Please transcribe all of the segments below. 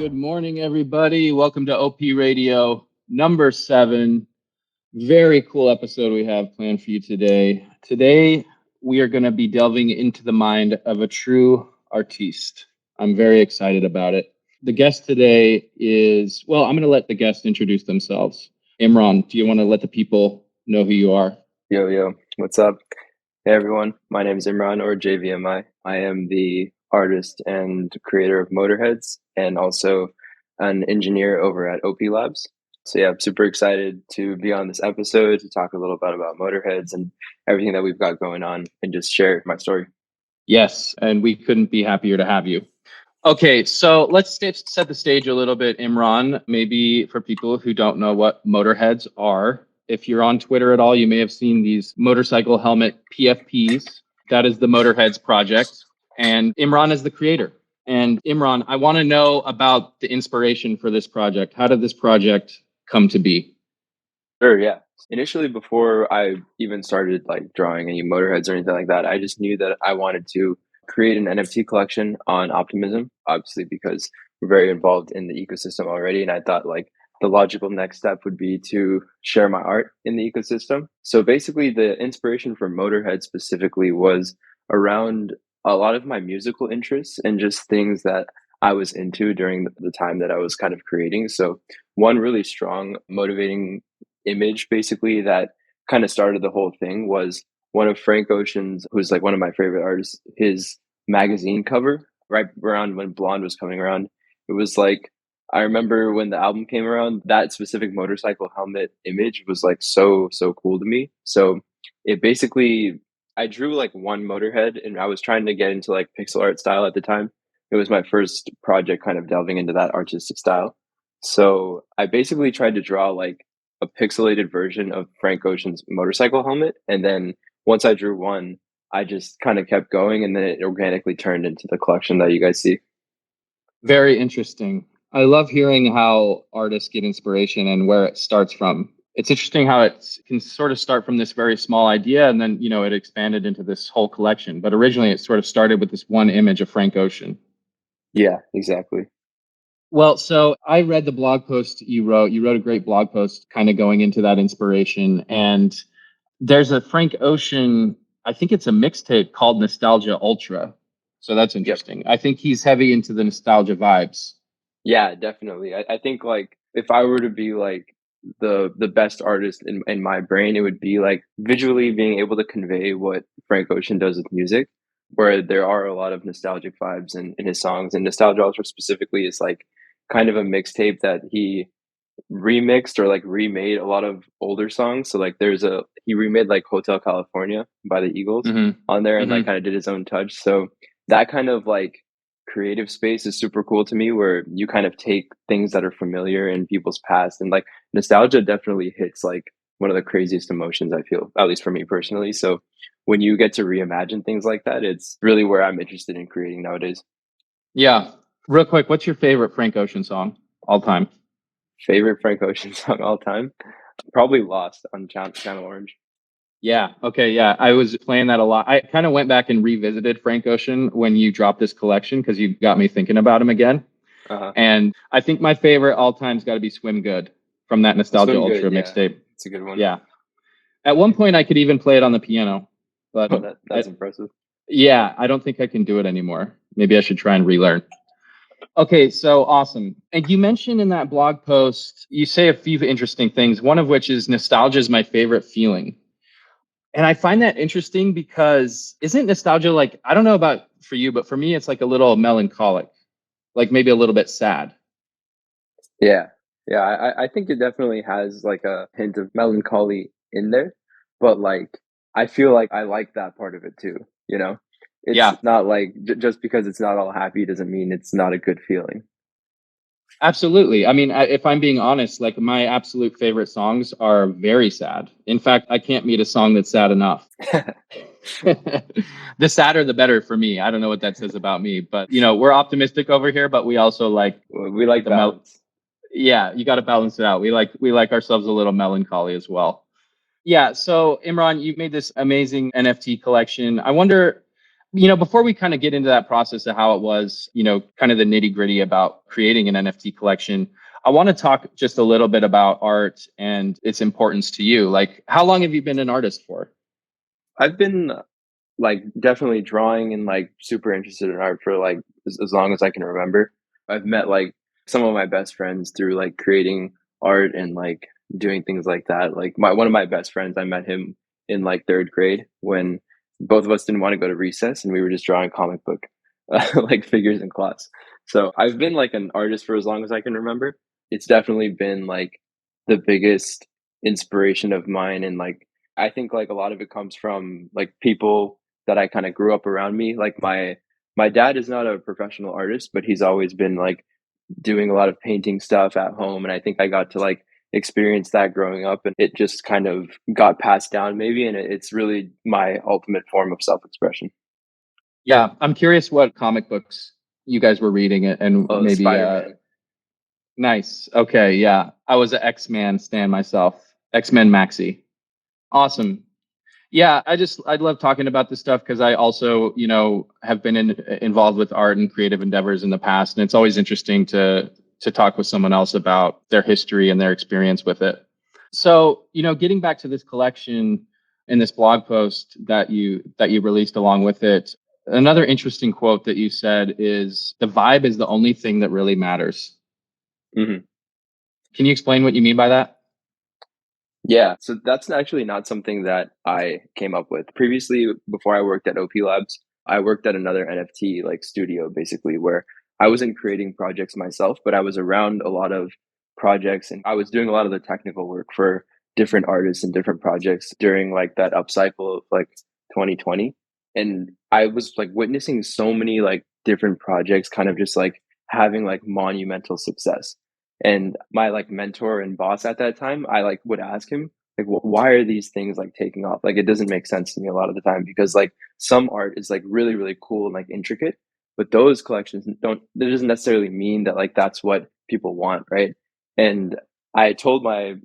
Good morning, everybody. Welcome to OP Radio number 7. Very cool episode we have planned for you today. Today, we are going to be delving into the mind of a true artiste. I'm very excited about it. The guest today is, well, I'm going to let the guests introduce themselves. Imran, do you want to let the people know who you are? Yo, what's up? Hey everyone, my name is Imran, or JVMI. I am the artist and creator of Motorheadz and also an engineer over at OP Labs. So yeah, I'm super excited to be on this episode to talk a little bit about Motorheadz and everything that we've got going on and just share my story. Yes, and we couldn't be happier to have you. Okay, so let's set the stage a little bit, Imran. Maybe for people who don't know what Motorheadz are, if you're on Twitter at all, you may have seen these motorcycle helmet PFPs. That is the Motorheadz project, and Imran is the creator. And Imran, I want to know about the inspiration for this project. How did this project come to be? Sure, yeah. Initially, before I even started like drawing any Motorheads or anything like that, I just knew that I wanted to create an NFT collection on Optimism, obviously because we're very involved in the ecosystem already. And I thought like the logical next step would be to share my art in the ecosystem. So basically, the inspiration for Motorhead specifically was around a lot of my musical interests and just things that I was into during the time that I was kind of creating. So one really strong motivating image basically that kind of started the whole thing was one of Frank Ocean's, who's like one of my favorite artists, his magazine cover right around when Blonde was coming around. It was like, I remember when the album came around, that specific motorcycle helmet image was like so cool to me. So it basically, I drew like one Motorhead and I was trying to get into like pixel art style at the time. It was my first project kind of delving into that artistic style. So I basically tried to draw like a pixelated version of Frank Ocean's motorcycle helmet. And then once I drew one, I just kind of kept going and then it organically turned into the collection that you guys see. Very interesting. I love hearing how artists get inspiration and where it starts from. It's interesting how it can sort of start from this very small idea and then, it expanded into this whole collection. But originally it sort of started with this one image of Frank Ocean. Yeah, exactly. Well, so I read the blog post you wrote. You wrote a great blog post kind of going into that inspiration. And there's a Frank Ocean, I think it's a mixtape called Nostalgia Ultra. So that's interesting. Yep. I think he's heavy into the nostalgia vibes. Yeah, definitely. I think like if I were to be like the best artist in my brain, it would be like visually being able to convey what Frank Ocean does with music, where there are a lot of nostalgic vibes in his songs. And Nostalgia Ultra specifically is like kind of a mixtape that he remixed or like remade a lot of older songs. So like he remade like Hotel California by the Eagles on there and like kind of did his own touch. So that kind of like creative space is super cool to me where you kind of take things that are familiar in people's past and like nostalgia definitely hits like one of the craziest emotions I feel, at least for me personally. So when you get to reimagine things like that, it's really where I'm interested in creating nowadays. Yeah. Real quick, what's your favorite Frank Ocean song all time? Favorite Frank Ocean song all time? Probably Lost on Channel Orange. Yeah. Okay. Yeah. I was playing that a lot. I kind of went back and revisited Frank Ocean when you dropped this collection because you got me thinking about him again. And I think my favorite all time's got to be Swim Good from that Nostalgia Ultra mixtape. It's a good one. Yeah. At one point, I could even play it on the piano, but that's impressive. Yeah. I don't think I can do it anymore. Maybe I should try and relearn. Okay, so awesome. And you mentioned in that blog post, you say a few interesting things, one of which is nostalgia is my favorite feeling. And I find that interesting because isn't nostalgia like, I don't know about for you, but for me, it's like a little melancholic, like maybe a little bit sad. Yeah. Yeah. I think it definitely has like a hint of melancholy in there, but like, I feel like I like that part of it too, you know? It's not like just because it's not all happy doesn't mean it's not a good feeling. Absolutely. I mean, if I'm being honest, like my absolute favorite songs are very sad. In fact, I can't meet a song that's sad enough. The sadder, the better for me. I don't know what that says about me, but we're optimistic over here, but we also like the balance. Yeah, you got to balance it out. We like ourselves a little melancholy as well. Yeah. So Imran, you made this amazing NFT collection. I wonder, Before we kind of get into that process of how it was, kind of the nitty gritty about creating an NFT collection, I want to talk just a little bit about art and its importance to you. Like, how long have you been an artist for? I've been like definitely drawing and like super interested in art for like as long as I can remember. I've met like some of my best friends through like creating art and like doing things like that. Like my one of my best friends, I met him in like third grade when both of us didn't want to go to recess and we were just drawing comic book like figures in class. So I've been like an artist for as long as I can remember. It's definitely been like the biggest inspiration of mine, and like I think like a lot of it comes from like people that I kind of grew up around me. Like my dad is not a professional artist, but he's always been like doing a lot of painting stuff at home, and I think I got to like experience that growing up, and it just kind of got passed down maybe, and it's really my ultimate form of self-expression. Yeah, I'm curious what comic books you guys were reading and Oh, maybe Spider-Man. nice. Okay, yeah. I was an X-Man stan myself. X-Men Maxi. Awesome. Yeah, I'd love talking about this stuff because I also, have been involved with art and creative endeavors in the past, and it's always interesting to talk with someone else about their history and their experience with it. So, getting back to this collection and this blog post that you released along with it, another interesting quote that you said is the vibe is the only thing that really matters. Mhm. Can you explain what you mean by that? Yeah, so that's actually not something that I came up with. Previously, before I worked at OP Labs, I worked at another NFT like studio basically where I wasn't creating projects myself, but I was around a lot of projects and I was doing a lot of the technical work for different artists and different projects during like that upcycle of like 2020. And I was like witnessing so many like different projects kind of just like having like monumental success. And my like mentor and boss at that time, I like would ask him like, why are these things like taking off? Like, it doesn't make sense to me a lot of the time because like some art is like really, really cool and like intricate, but those collections don't, that doesn't necessarily mean that like that's what people want. Right. And I told my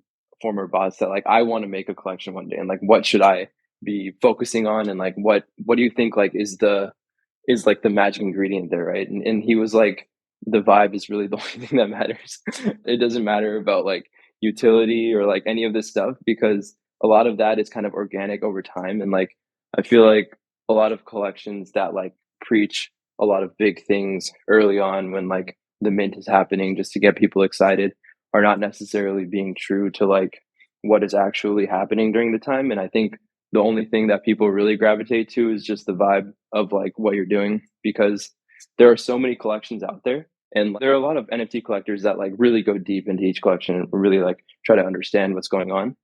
former boss that like, I want to make a collection one day and like, what should I be focusing on? And like, what do you think like is like the magic ingredient there, right? And he was like, the vibe is really the only thing that matters. It doesn't matter about like utility or like any of this stuff because a lot of that is kind of organic over time. And like, I feel like a lot of collections that like preach a lot of big things early on when like the mint is happening just to get people excited are not necessarily being true to like what is actually happening during the time. And I think the only thing that people really gravitate to is just the vibe of like what you're doing because there are so many collections out there and there are a lot of NFT collectors that like really go deep into each collection and really like try to understand what's going on.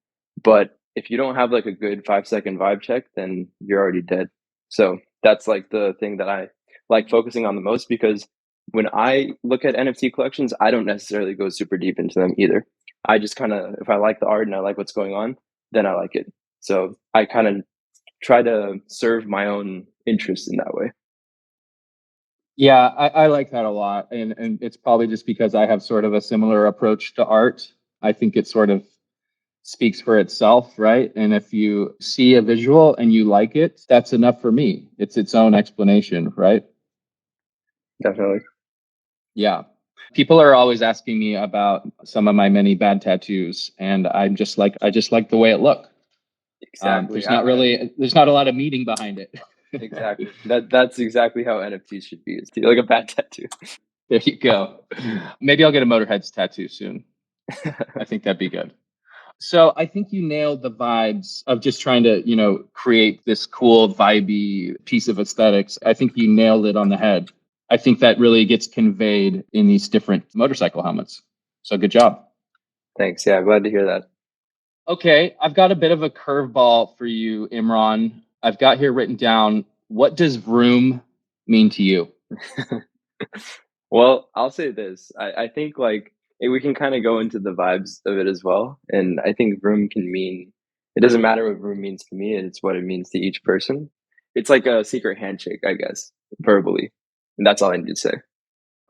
But if you don't have like a good 5 second vibe check, then you're already dead. So that's like the thing that I like focusing on the most because when I look at NFT collections, I don't necessarily go super deep into them either. I just kind of, if I like the art and I like what's going on, then I like it. So I kind of try to serve my own interest in that way. Yeah, I like that a lot. And it's probably just because I have sort of a similar approach to art. I think it sort of speaks for itself, right? And if you see a visual and you like it, that's enough for me. It's its own explanation, right? Definitely. Yeah. People are always asking me about some of my many bad tattoos, and I just like the way it look. Exactly. There's not a lot of meaning behind it. Exactly. That's exactly how NFTs should be. It's like a bad tattoo. There you go. Maybe I'll get a Motorheadz tattoo soon. I think that'd be good. So I think you nailed the vibes of just trying to, create this cool, vibey piece of aesthetics. I think you nailed it on the head. I think that really gets conveyed in these different motorcycle helmets. So good job. Thanks. Yeah, glad to hear that. Okay, I've got a bit of a curveball for you, Imran. I've got here written down, what does vroom mean to you? Well, I'll say this. I think like we can kind of go into the vibes of it as well. And I think room can mean it doesn't matter what room means to me, it's what it means to each person. It's like a secret handshake, I guess, verbally. And that's all I need to say.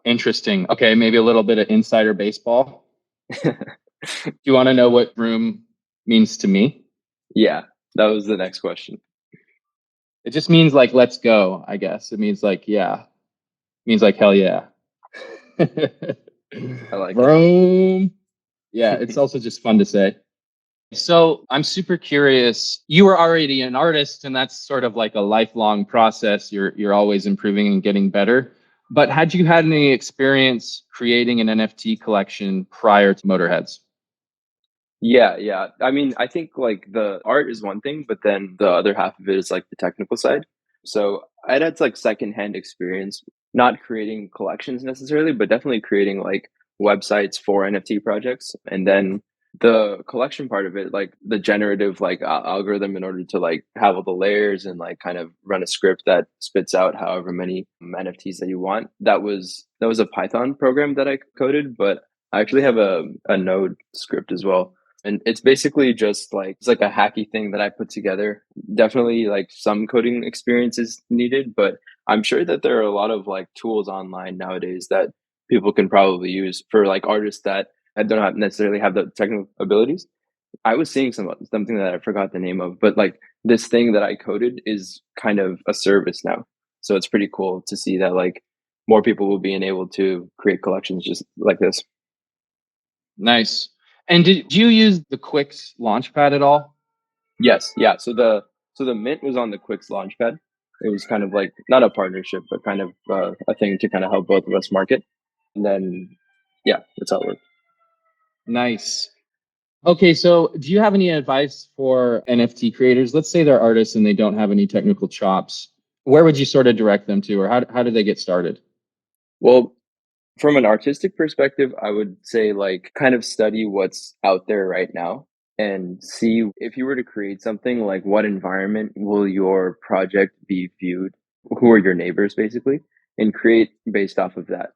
Interesting. Okay, maybe a little bit of insider baseball. Do you want to know what vroom means to me? Yeah, that was the next question. It just means like let's go, I guess. It means like yeah. It means like hell yeah. I like it. Vroom. Yeah, it's also just fun to say. So I'm super curious. You were already an artist, and that's sort of like a lifelong process. You're always improving and getting better. But had you had any experience creating an NFT collection prior to Motorheads? Yeah, yeah. I mean, I think like the art is one thing, but then the other half of it is like the technical side. So I'd had like secondhand experience, not creating collections necessarily, but definitely creating like websites for NFT projects. And then the collection part of it, like the generative like algorithm in order to like have all the layers and like kind of run a script that spits out however many NFTs that you want. That was a Python program that I coded, but I actually have a Node script as well, and it's basically just like it's like a hacky thing that I put together. Definitely like some coding experience is needed, but I'm sure that there are a lot of like tools online nowadays that people can probably use for like artists that I don't have necessarily have the technical abilities. I was seeing something that I forgot the name of, but like this thing that I coded is kind of a service now. So it's pretty cool to see that like more people will be able to create collections just like this. Nice. And did you use the Quix Launchpad at all? Yes, yeah. So the mint was on the Quix Launchpad. It was kind of like not a partnership, but kind of a thing to kind of help both of us market. And then, yeah, that's how it worked. Nice. Okay, so do you have any advice for NFT creators? Let's say they're artists and they don't have any technical chops. Where would you sort of direct them to, or how do they get started? Well, from an artistic perspective, I would say like kind of study what's out there right now and see if you were to create something like what environment will your project be viewed? Who are your neighbors basically? And create based off of that.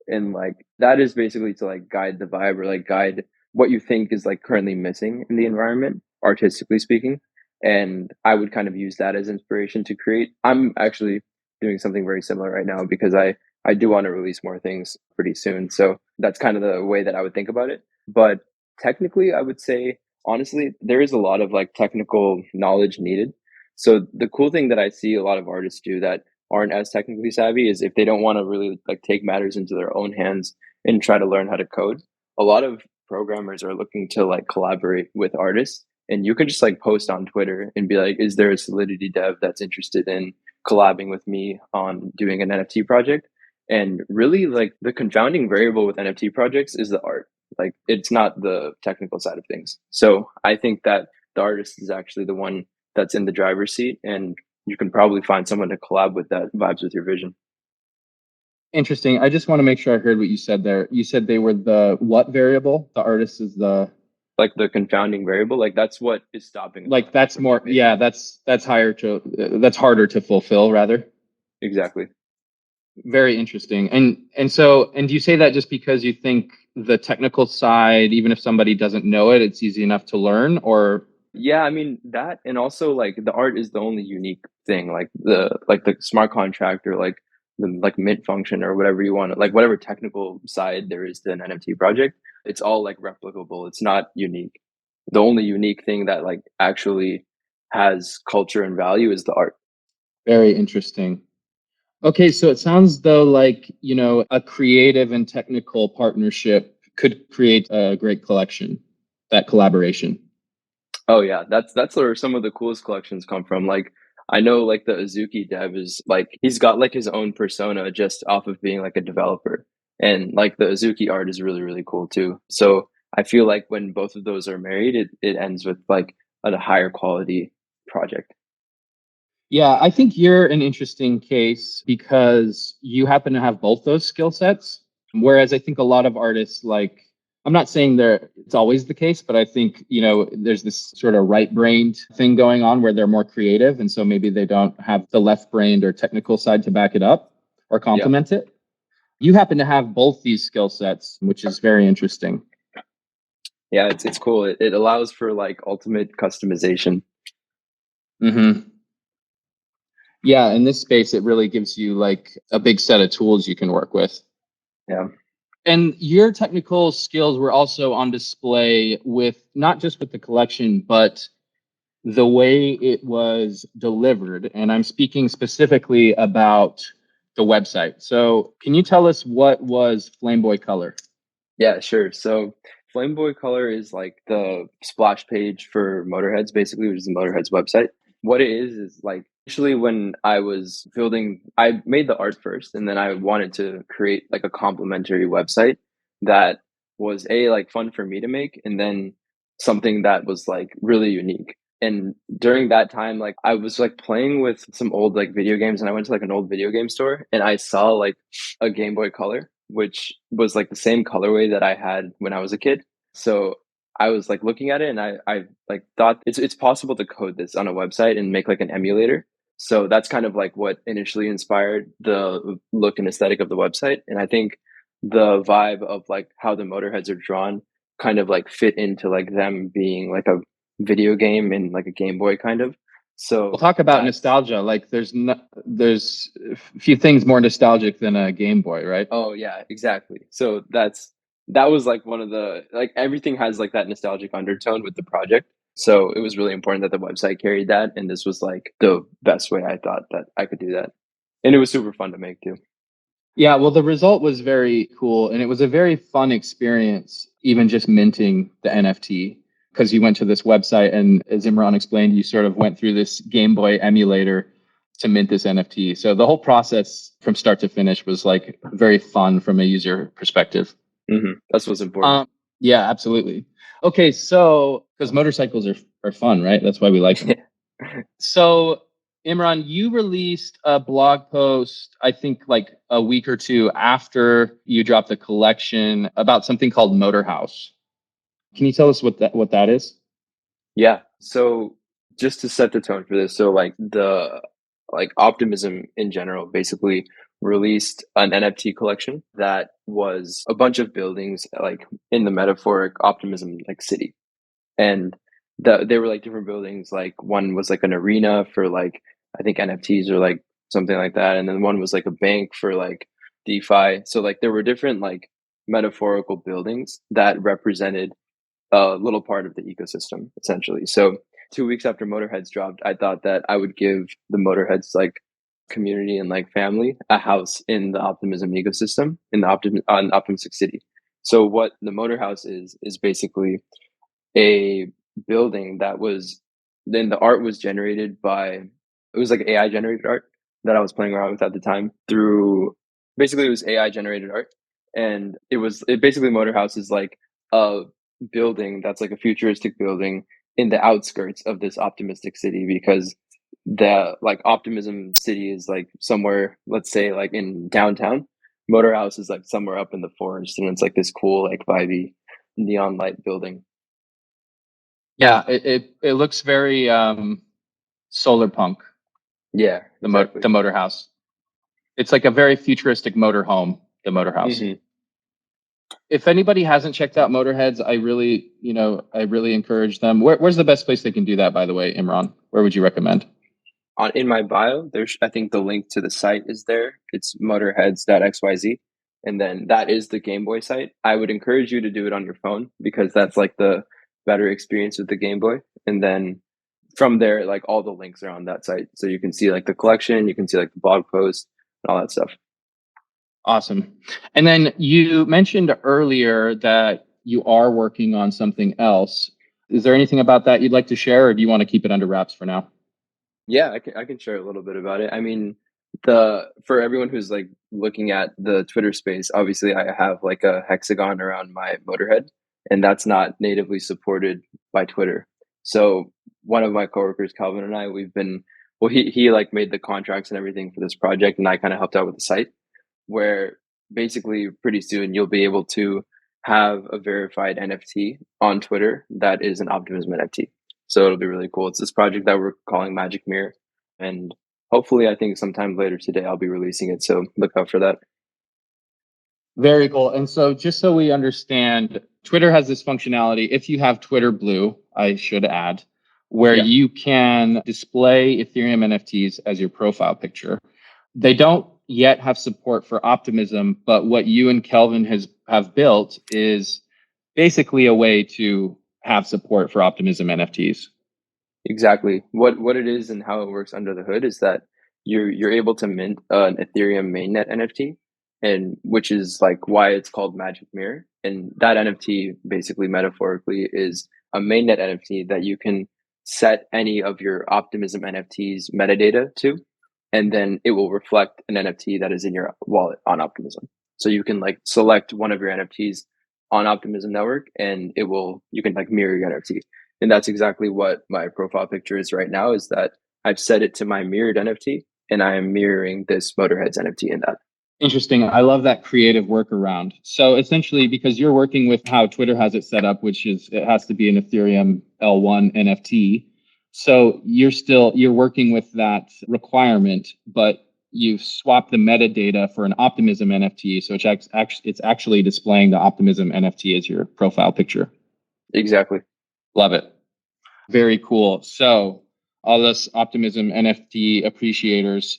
And like that is basically to like guide the vibe or like guide what you think is like currently missing in the environment, artistically speaking. And I would kind of use that as inspiration to create. I'm actually doing something very similar right now because I do want to release more things pretty soon. So that's kind of the way that I would think about it. But technically, I would say honestly, there is a lot of like technical knowledge needed. So the cool thing that I see a lot of artists do that aren't as technically savvy is if they don't want to really like take matters into their own hands and try to learn how to code. A lot of programmers are looking to like collaborate with artists, and you can just like post on Twitter and be like, is there a Solidity dev that's interested in collabing with me on doing an NFT project? And really like the confounding variable with NFT projects is the art. Like it's not the technical side of things. So I think that the artist is actually the one that's in the driver's seat, and you can probably find someone to collab with that vibes with your vision. Interesting. I just want to make sure I heard what you said there. You said they were the what variable? The artist is the Like the confounding variable, like that's what is stopping a lot like of that's people from more making it. yeah, that's higher to that's harder to fulfill rather. Exactly. Very interesting. And do you say that just because you think the technical side, even if somebody doesn't know it, it's easy enough to learn or Yeah, I mean that, and also like the art is the only unique thing. Like the smart contract or like the like mint function or whatever you want, like whatever technical side there is to an NFT project, it's all like replicable. It's not unique. The only unique thing that like actually has culture and value is the art. very interesting. Okay, so it sounds though like, you know, a creative and technical partnership could create a great collection, that collaboration. Oh yeah, that's where some of the coolest collections come from. Like I know like the Azuki dev is like he's got like his own persona just off of being like a developer. And like the Azuki art is really, really cool too. So I feel like when both of those are married, it ends with like a higher quality project. Yeah, I think you're an interesting case because you happen to have both those skill sets. Whereas I think a lot of artists, like, I'm not saying it's always the case, but I think, you know, there's this sort of right-brained thing going on where they're more creative. And so maybe they don't have the left-brained or technical side to back it up or Yeah. complement it. You happen to have both these skill sets, which is very interesting. Yeah, it's cool. It allows for like ultimate customization. Hmm. Yeah, in this space, it really gives you like a big set of tools you can work with. Yeah. And your technical skills were also on display with not just with the collection, but the way it was delivered. And I'm speaking specifically about the website. So can you tell us what was Flameboy Color? Yeah, sure. So Flameboy Color is like the splash page for Motorheads, basically, which is the Motorheads website. What it is like initially when I was building, I made the art first, and then I wanted to create like a complementary website that was like fun for me to make, and then something that was like really unique. And during that time, like I was like playing with some old like video games, and I went to like an old video game store, and I saw like a Game Boy Color, which was like the same colorway that I had when I was a kid. So I was like looking at it, and I like thought it's possible to code this on a website and make like an emulator. So that's kind of like what initially inspired the look and aesthetic of the website. And I think the vibe of like how the Motorheads are drawn kind of like fit into like them being like a video game and like a Game Boy kind of. So We'll talk about nostalgia. Like there's a few things more nostalgic than a Game Boy, right? Oh yeah, exactly. So that was like one of the like everything has like that nostalgic undertone with the project. So it was really important that the website carried that, and this was like the best way I thought that I could do that. And it was super fun to make too. Yeah, well, the result was very cool, and it was a very fun experience, even just minting the NFT, because you went to this website, and as Imran explained, you sort of went through this Game Boy emulator to mint this NFT. So the whole process from start to finish was like very fun from a user perspective. That's what's important. Yeah, absolutely. Okay, so because motorcycles are fun, right? That's why we like them. So Imran, you released a blog post, I think like a week or two after you dropped the collection about something called Motorhouse. Can you tell us what that is? Yeah. So just to set the tone for this, so like the like Optimism in general basically released an NFT collection that was a bunch of buildings like in the metaphoric Optimism like city. And they were like different buildings. Like one was like an arena for like I think NFTs or like something like that, and then one was like a bank for like DeFi. So like there were different like metaphorical buildings that represented a little part of the ecosystem essentially. So 2 weeks after Motorheads dropped, I thought that I would give the Motorheads like community and like family a house in the Optimism ecosystem in the Optimistic City. So what the Motor House is basically a building that was then the art was generated by it was like AI generated art that I was playing around with at the time through basically it was AI generated art, and it basically Motor House is like a building that's like a futuristic building in the outskirts of this optimistic city because the like Optimism City is like somewhere, let's say like in downtown. Motor House is like somewhere up in the forest, and it's like this cool like vibey neon light building. Yeah, it looks very solar punk, Yeah, exactly. the Motor House. It's like a very futuristic motor home, the Motor House. If anybody hasn't checked out Motorheads, I really encourage them. Where's the best place they can do that, by the way, Imran? Where would you recommend? In my bio, there's I think the link to the site is there. It's motorheads.xyz. And then that is the Game Boy site. I would encourage you to do it on your phone because that's like the better experience with the Game Boy. And then from there, like all the links are on that site. So you can see like the collection, you can see like the blog post and all that stuff. Awesome. And then you mentioned earlier that you are working on something else. Is there anything about that you'd like to share, or do you want to keep it under wraps for now? Yeah, I can share a little bit about it. I mean, the for everyone who's like looking at the Twitter space, obviously I have like a hexagon around my Motorhead, and that's not natively supported by Twitter. So one of my coworkers, Calvin, and I, we've been well, he like made the contracts and everything for this project, and I kind of helped out with the site, where basically pretty soon you'll be able to have a verified NFT on Twitter that is an Optimism NFT. So it'll be really cool. It's this project that we're calling Magic Mirror. And hopefully, I think sometime later today, I'll be releasing it. So look out for that. Very cool. And so just so we understand, Twitter has this functionality. If you have Twitter Blue, I should add, where you can display Ethereum NFTs as your profile picture. They don't yet have support for Optimism, but what you and Kelvin have built is basically a way to have support for Optimism NFTs. Exactly. What it is and how it works under the hood is that you're able to mint an Ethereum mainnet NFT, and which is like why it's called Magic Mirror. And that NFT basically metaphorically is a mainnet NFT that you can set any of your Optimism NFTs metadata to, and then it will reflect an NFT that is in your wallet on Optimism. So you can like select one of your NFTs on Optimism Network, and you can like mirror your NFT. And that's exactly what my profile picture is right now, is that I've set it to my mirrored NFT, and I am mirroring this Motorheadz NFT in that. Interesting. I love that creative workaround. So essentially, because you're working with how Twitter has it set up, which is it has to be an Ethereum L1 NFT. So you're working with that requirement, but you've swapped the metadata for an Optimism NFT. So it's actually displaying the Optimism NFT as your profile picture. Exactly. Love it. Very cool. So all us Optimism NFT appreciators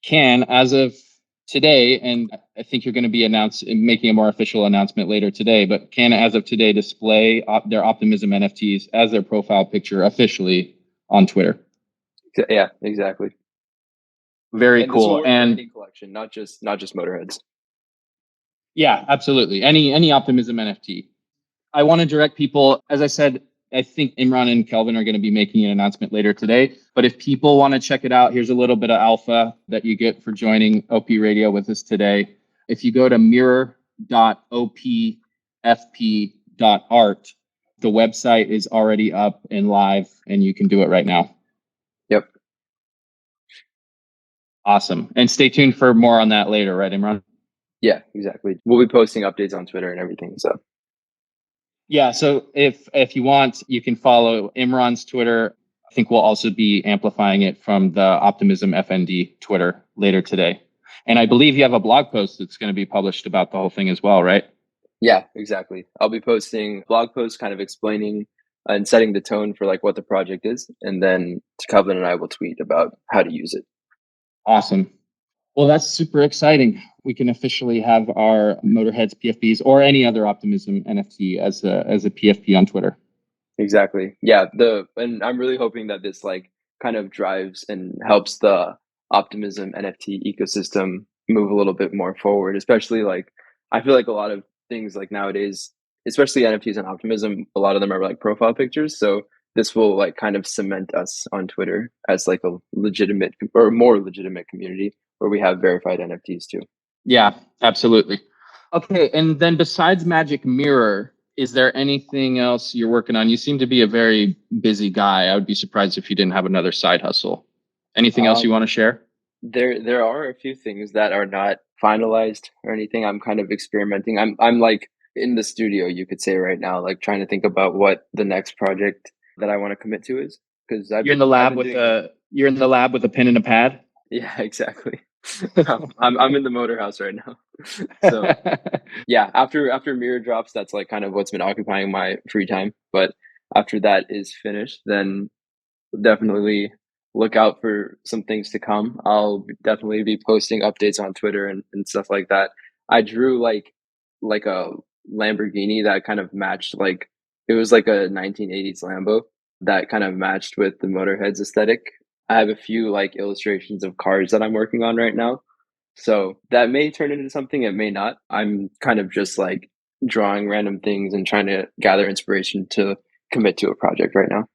can, as of today, and I think you're going to be making a more official announcement later today, but can, as of today, display their Optimism NFTs as their profile picture officially on Twitter. Yeah, exactly. Very cool. And any collection, not just Motorheadz. Yeah, absolutely. Any Optimism NFT. I want to direct people, as I said, I think Imran and Kelvin are going to be making an announcement later today. But if people want to check it out, here's a little bit of alpha that you get for joining OP Radio with us today. If you go to mirror.opfp.art, the website is already up and live, and you can do it right now. Yep. Awesome. And stay tuned for more on that later, right, Imran? Yeah, exactly. We'll be posting updates on Twitter and everything. So yeah, so if you want, you can follow Imran's Twitter. I think we'll also be amplifying it from the Optimism FND Twitter later today. And I believe you have a blog post that's going to be published about the whole thing as well, right? Yeah, exactly. I'll be posting blog posts kind of explaining and setting the tone for like what the project is. And then Kelvin and I will tweet about how to use it. Awesome. Well, that's super exciting. We can officially have our Motorheadz PFPs or any other Optimism NFT as a PFP on Twitter. Exactly. Yeah. And I'm really hoping that this like kind of drives and helps the Optimism NFT ecosystem move a little bit more forward, especially like I feel like a lot of things like nowadays, especially NFTs and Optimism, a lot of them are like profile pictures. So this will like kind of cement us on Twitter as like a legitimate or more legitimate community where we have verified NFTs too. Yeah, absolutely. Okay, and then besides Magic Mirror, is there anything else you're working on? You seem to be a very busy guy. I would be surprised if you didn't have another side hustle. Anything else you want to share? There are a few things that are not finalized or anything. I'm kind of experimenting. I'm like in the studio, you could say right now, like trying to think about what the next project that I want to commit to is. Because you're in the lab with a pen and a pad. Yeah, exactly. I'm in the motor house right now. So yeah, after Mirror drops, that's like kind of what's been occupying my free time. But after that is finished, then definitely look out for some things to come. I'll definitely be posting updates on Twitter and stuff like that. I drew like a Lamborghini that kind of matched like it was like a 1980s Lambo that kind of matched with the Motorheadz aesthetic. I have a few like illustrations of cars that I'm working on right now. So that may turn into something, it may not. I'm kind of just like drawing random things and trying to gather inspiration to commit to a project right now.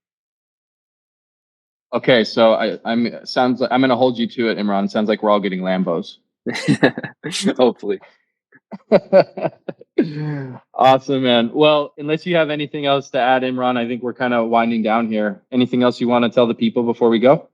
Okay, so I'm going to hold you to it, Imran. It sounds like we're all getting Lambos. Hopefully. Awesome, man. Well, unless you have anything else to add, Imran, I think we're kind of winding down here. Anything else you want to tell the people before we go?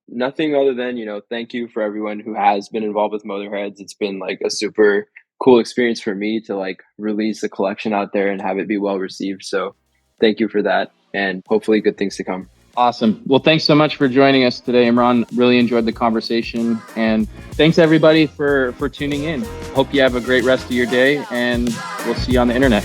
Nothing other than, thank you for everyone who has been involved with Motorheadz. It's been like a super cool experience for me to like release a collection out there and have it be well received. So thank you for that, and hopefully good things to come. Awesome. Well, thanks so much for joining us today, Imran. Really enjoyed the conversation, and thanks everybody for tuning in. Hope you have a great rest of your day, and we'll see you on the internet.